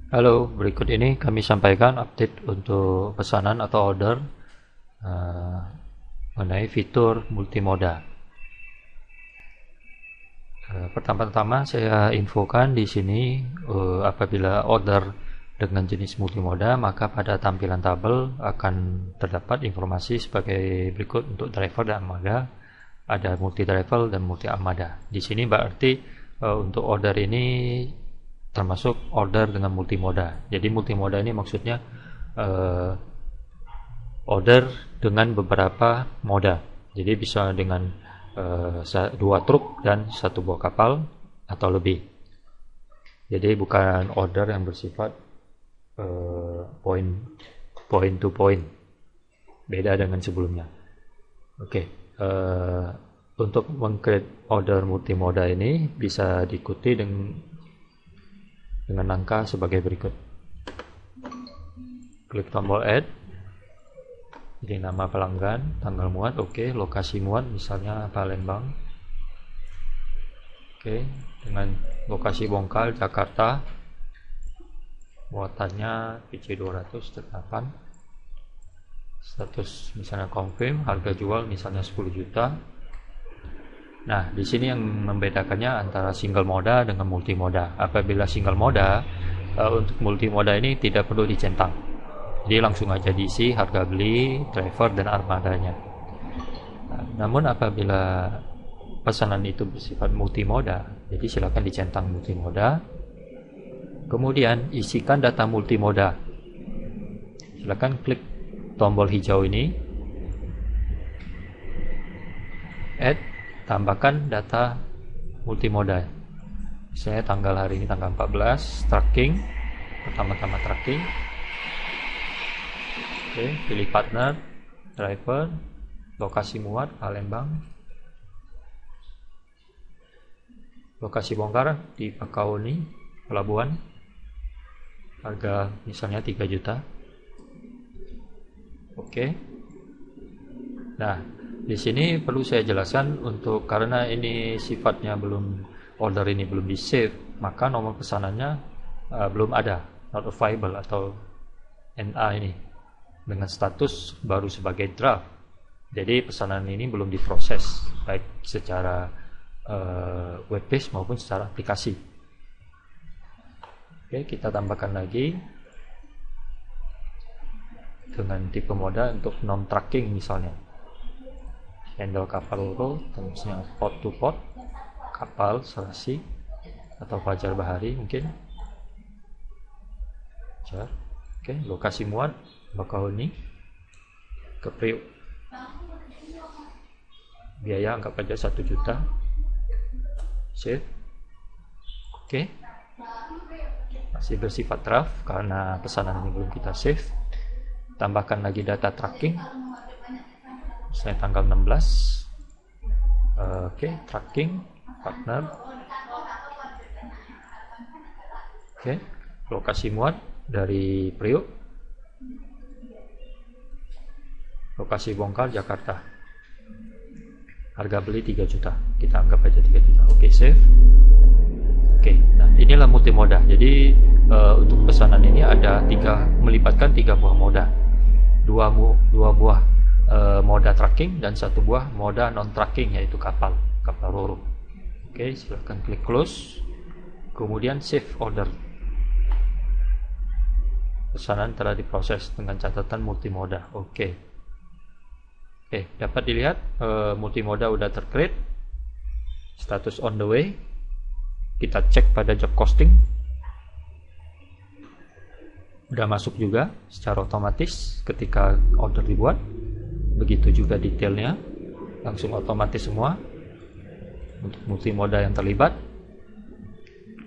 Halo, berikut ini kami sampaikan update untuk pesanan atau order mengenai fitur multimoda. Pertama-tama saya infokan di sini apabila order dengan jenis multimoda, maka pada tampilan tabel akan terdapat informasi sebagai berikut untuk driver dan armada. Ada multi driver dan multi armada. Di sini berarti untuk order ini termasuk order dengan multimoda. Jadi multimoda ini maksudnya order dengan beberapa moda. Jadi bisa dengan 2 truk dan 1 buah kapal atau lebih. Jadi bukan order yang bersifat point to point. Beda dengan sebelumnya. Oke. Untuk meng-create order multimoda ini bisa diikuti dengan langkah sebagai berikut. Klik tombol add. Jadi nama pelanggan, tanggal muat, oke. Lokasi muat misalnya Palembang. Oke, dengan lokasi bongkar Jakarta. Muatannya PC208. Status misalnya confirm, harga jual misalnya 10 juta. Nah, di sini yang membedakannya antara single moda dengan multimoda. Apabila single moda, untuk multimoda ini tidak perlu dicentang. Jadi langsung aja diisi harga beli, driver, dan armadanya. Nah, namun apabila pesanan itu bersifat multimoda, jadi silakan dicentang multimoda. Kemudian isikan data multimoda. Silakan klik tombol hijau ini. Add, tambahkan data multimoda. Misalnya tanggal hari ini tanggal 14, tracking. Pertama-tama tracking. Oke, pilih partner, driver, lokasi muat Palembang, lokasi bongkar di Pakauni, pelabuhan, harga misalnya 3 juta. Oke. Nah, di sini perlu saya jelaskan untuk karena ini sifatnya order ini belum di save, maka nomor pesanannya belum ada, not available atau NA ini, dengan status baru sebagai draft. Jadi pesanan ini belum diproses baik secara web based maupun secara aplikasi. Oke, kita tambahkan lagi dengan tipe moda untuk non tracking misalnya. Handle kapal loro, misalnya port to port, kapal serasi atau fajar bahari mungkin. Oke, lokasi muat Bakahuni ke Priok. Biaya anggap aja 1 juta. Save. Oke. Masih bersifat draft karena pesanan ini belum kita save. Tambahkan lagi data tracking. Misalnya tanggal 16. Oke, tracking partner. Oke, lokasi muat dari Priok. Lokasi bongkar Jakarta. Harga beli 3 juta. Kita anggap aja 3 juta. Oke, save. Oke, nah inilah multimoda. Jadi untuk pesanan ini ada melibatkan 3 buah moda. 2 buah moda tracking dan 1 buah moda non tracking yaitu kapal roro. Oke, silahkan klik close. Kemudian save order. Pesanan telah diproses dengan catatan multimoda. Oke, dapat dilihat multimoda udah tercreate. Status on the way. Kita cek pada job costing. Udah masuk juga secara otomatis ketika order dibuat. Begitu juga detailnya. Langsung otomatis semua. Untuk multimoda yang terlibat.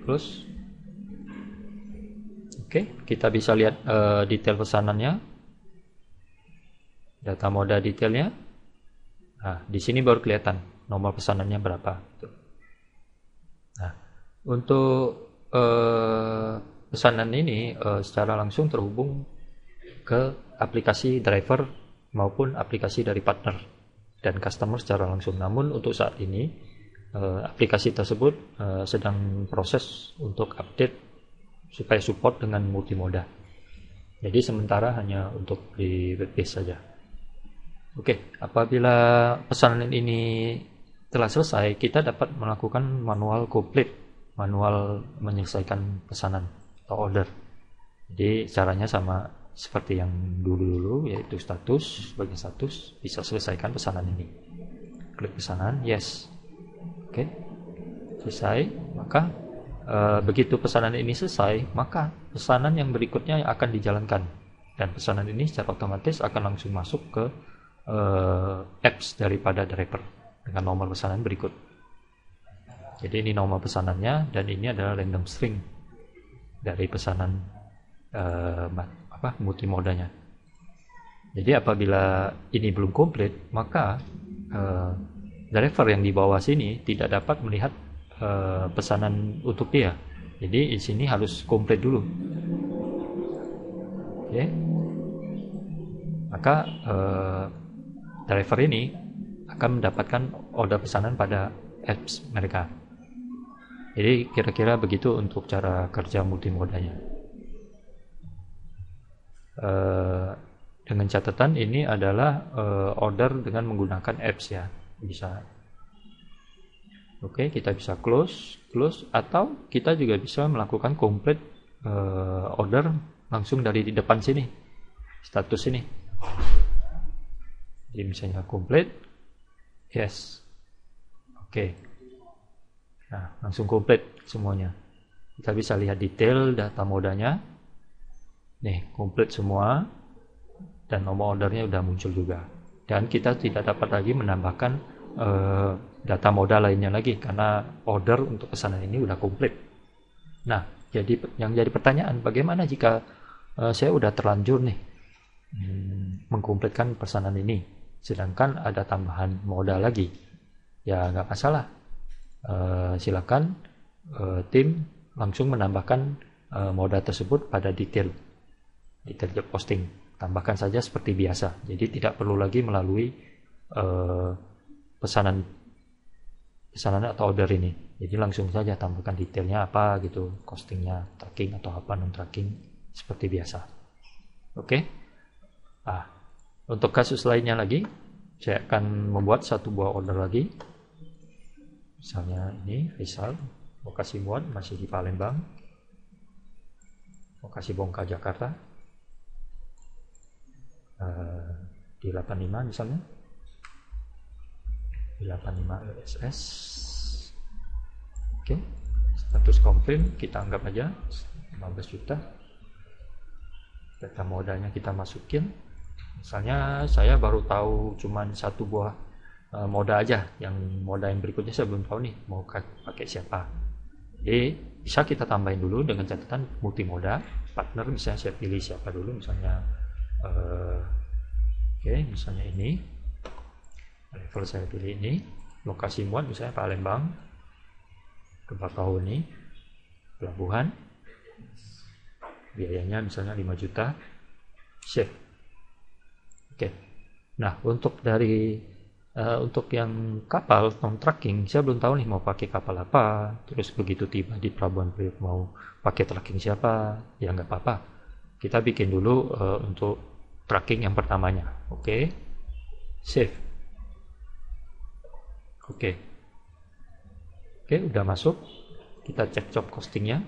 Terus kita bisa lihat detail pesanannya, data moda detailnya. Nah, di sini baru kelihatan nomor pesanannya berapa. Nah, untuk pesanan ini secara langsung terhubung ke aplikasi driver maupun aplikasi dari partner dan customer secara langsung. Namun untuk saat ini aplikasi tersebut sedang proses untuk update supaya support dengan multimoda. Jadi sementara hanya untuk di web base saja. Oke, apabila pesanan ini telah selesai, kita dapat melakukan manual complete, manual menyelesaikan pesanan atau order. Jadi caranya sama seperti yang dulu-dulu, yaitu status, bagian status, bisa selesaikan pesanan ini. Klik pesanan, yes. Oke, selesai. Maka begitu pesanan ini selesai, maka pesanan yang berikutnya akan dijalankan. Dan pesanan ini secara otomatis akan langsung masuk ke apps daripada driver dengan nomor pesanan berikut. Jadi ini nomor pesanannya, dan ini adalah random string dari pesanan multimodanya. Jadi apabila ini belum komplit, maka driver yang di bawah sini tidak dapat melihat pesanan untuk dia. Jadi di sini harus komplit dulu. Oke. Maka driver ini akan mendapatkan order pesanan pada apps mereka. Jadi kira-kira begitu untuk cara kerja multimodanya. Dengan catatan ini adalah order dengan menggunakan apps ya, bisa. Oke, kita bisa close, atau kita juga bisa melakukan complete order langsung dari di depan sini, status ini. Jadi misalnya complete, yes, oke. Nah, langsung complete semuanya. Kita bisa lihat detail data modanya. Nih, complete semua, dan nomor ordernya udah muncul juga. Dan kita tidak dapat lagi menambahkan data moda lainnya lagi, karena order untuk pesanan ini udah komplit. Nah, yang jadi pertanyaan, bagaimana jika saya udah terlanjur nih mengkomplitkan pesanan ini, sedangkan ada tambahan moda lagi? Ya nggak masalah, silakan tim langsung menambahkan moda tersebut pada detail job posting. Tambahkan saja seperti biasa, jadi tidak perlu lagi melalui pesanan atau order ini. Jadi langsung saja tambahkan detailnya apa gitu, costingnya, tracking atau apa, non tracking, seperti biasa. Oke. Nah, untuk kasus lainnya lagi, saya akan membuat satu buah order lagi. Misalnya ini Rizal, lokasi muat masih di Palembang, lokasi Bongka Jakarta, di 85 misalnya, di 85 SS. Oke, status confirm kita anggap aja 15 juta. Data modalnya kita masukin. Misalnya saya baru tahu cuman satu buah moda aja, yang moda yang berikutnya saya belum tahu nih mau pakai siapa. Jadi bisa kita tambahin dulu dengan catatan multimoda. Partner misalnya saya pilih siapa dulu, misalnya oke, misalnya ini level saya pilih ini, lokasi muat misalnya Palembang, ke Bakauheni, pelabuhan, biayanya misalnya 5 juta, save. Oke. Nah, untuk untuk yang kapal non tracking, saya belum tahu nih mau pakai kapal apa. Terus begitu tiba di Pelabuhan Priok mau pakai tracking siapa, ya nggak apa-apa. Kita bikin dulu untuk tracking yang pertamanya. Oke. Save. Oke, udah masuk. Kita cek job costingnya.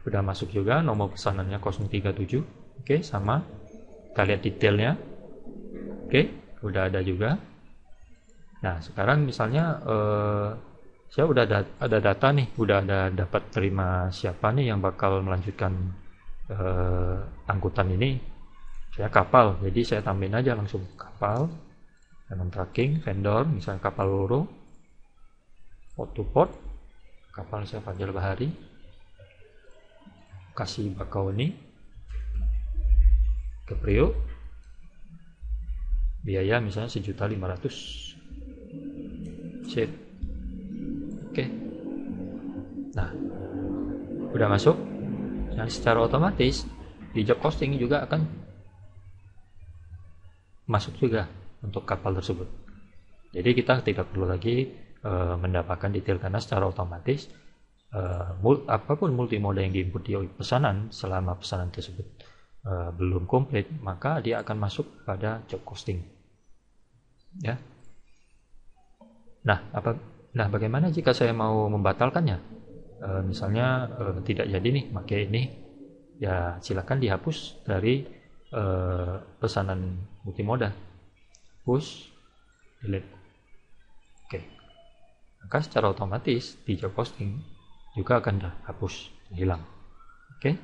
Udah masuk juga, nomor pesanannya 037. Oke, sama. Kita lihat detailnya. Oke, udah ada juga. Nah, sekarang misalnya saya udah ada data nih, udah ada dapat terima siapa nih yang bakal melanjutkan angkutan ini. Saya kapal, jadi saya tambahin aja langsung kapal. Dengan tracking, vendor, misalnya kapal loro, port to port, kapal saya Fajar Bahari, lokasi Bakauheni, ke Priok, biaya misalnya 1.500.000, save. Oke. Nah, udah masuk, dan secara otomatis di job posting juga akan masuk juga untuk kapal tersebut. Jadi kita tidak perlu lagi mendapatkan detail, karena secara otomatis apapun multimoda yang diinput di pesanan, selama pesanan tersebut belum komplit, maka dia akan masuk pada job costing. Ya. Nah, bagaimana jika saya mau membatalkannya? Misalnya tidak jadi nih pakai ini, ya silakan dihapus dari pesanan multimoda. Push, delete. Oke. Maka secara otomatis di job costing juga akan hapus, hilang. Oke.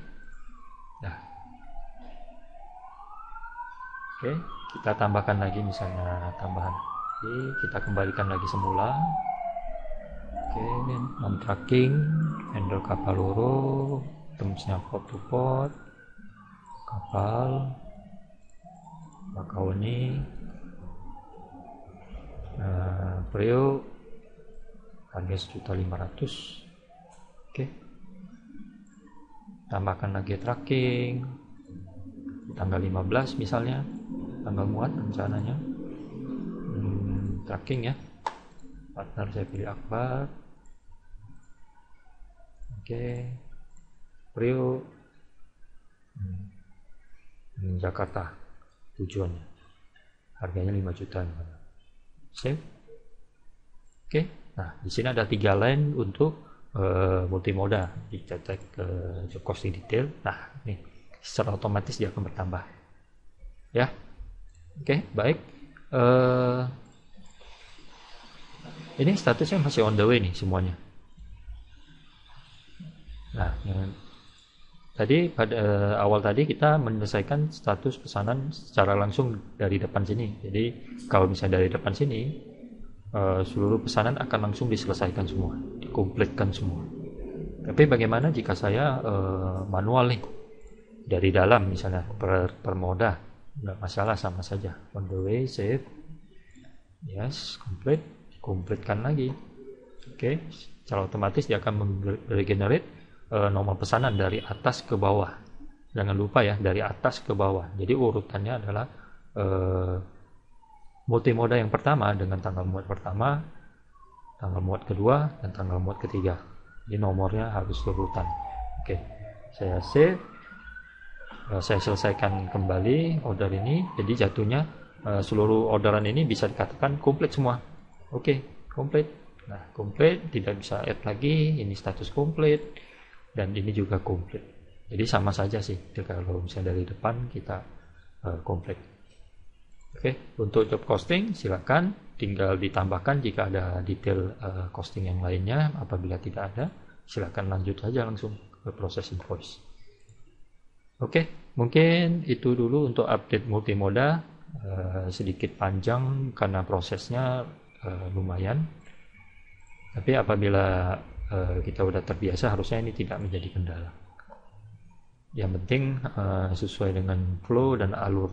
Nah. Oke, kita tambahkan lagi misalnya tambahan. Oke, kita kembalikan lagi semula. Oke, non tracking, handle kapal loro, termsnya port to port, kapal, Bakauheni, Priok, harga 1.500.000. Oke, tambahkan lagi tracking tanggal 15 misalnya, tanggal muat rencananya. Tracking ya, partner saya pilih Akbar. Oke, Priok, Jakarta tujuannya, harganya 5 juta. Save. Oke, nah di sini ada 3 line untuk multimoda. Kita cek ke job costing detail. Nah nih secara otomatis dia akan bertambah ya. Oke, baik. Ini statusnya masih on the way nih semuanya. Nah, tadi pada awal tadi kita menyelesaikan status pesanan secara langsung dari depan sini. Jadi kalau misalnya dari depan sini, seluruh pesanan akan langsung diselesaikan semua, dikomplitkan semua. Tapi bagaimana jika saya manual nih dari dalam, misalnya per moda, nggak masalah, sama saja. On the way, save, yes, komplitkan lagi. Oke, secara otomatis dia akan regenerate nomor pesanan dari atas ke bawah. Jangan lupa ya, dari atas ke bawah. Jadi urutannya adalah multimoda yang pertama dengan tanggal muat pertama, tanggal muat kedua, dan tanggal muat ketiga. Jadi nomornya harus urutan. Oke, saya save. Saya selesaikan kembali order ini. Jadi jatuhnya seluruh orderan ini bisa dikatakan komplit semua. Oke, komplit. Nah, komplit, tidak bisa add lagi. Ini status komplit, dan ini juga komplit. Jadi sama saja sih kalau misalnya dari depan kita komplit. Oke, untuk job costing silakan tinggal ditambahkan jika ada detail costing yang lainnya. Apabila tidak ada, silakan lanjut saja langsung ke proses invoice. Oke, mungkin itu dulu untuk update multimoda. Sedikit panjang karena prosesnya lumayan. Tapi apabila kita udah terbiasa, harusnya ini tidak menjadi kendala. Yang penting sesuai dengan flow dan alur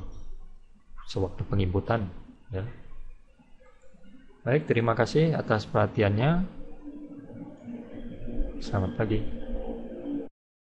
sewaktu penginputan ya. Baik, terima kasih atas perhatiannya. Selamat pagi.